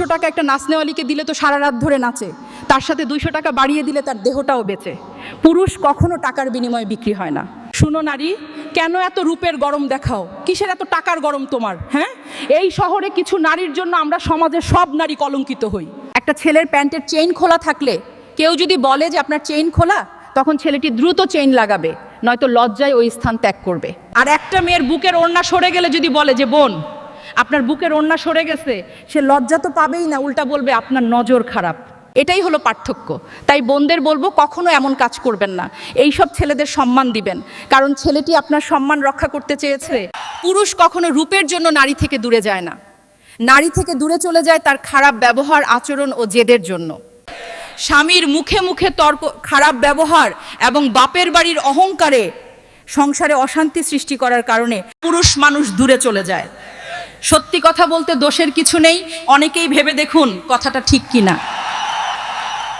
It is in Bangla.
500 টাকা একটা নাচনেওয়ালিকে দিলে তো সারা রাত ধরে নাচে, তার সাথে 200 টাকা বাড়িয়ে দিলে তার দেহটাও বেচে। পুরুষ কখনো টাকার বিনিময়ে বিক্রি হয় না। শুনো নারী, কেন এত রূপের গরম দেখাও? কিসের এত টাকার গরম তোমার? হ্যাঁ, এই শহরে কিছু নারীর জন্য আমরা সমাজের সব নারী কলঙ্কিত হই। একটা ছেলের প্যান্টের চেইন খোলা থাকলে কেউ যদি বলে যে আপনার চেইন খোলা, তখন ছেলেটি দ্রুত চেইন লাগাবে, নয়তো লজ্জায় ওই স্থান ত্যাগ করবে। আর একটা মেয়ের বুকের ওড়না সরে গেলে যদি বলে যে বোন আপনার বুকের ওড়না সরে গেছে, সে লজ্জা তো পাবেই না, উল্টা বলবে আপনার নজর খারাপ। এটাই হলো পার্থক্য। তাই বোনদের বলবো, কখনো এমন কাজ করবেন না। এই সব ছেলেদের সম্মান দিবেন, কারণ ছেলেটি আপনার সম্মান রক্ষা করতে চেয়েছে। পুরুষ কখনো রূপের জন্য নারী থেকে দূরে যায় না, নারী থেকে দূরে চলে যায় তার খারাপ ব্যবহার, আচরণ ও জেদের জন্য। স্বামীর মুখে মুখে তর্ক, খারাপ ব্যবহার এবং বাপের বাড়ির অহংকারে সংসারে অশান্তি সৃষ্টি করার কারণে পুরুষ মানুষ দূরে চলে যায়। সত্যি কথা বলতে দোষের কিছু নেই, অনেকেই ভেবে দেখুন কথাটা ঠিক কিনা।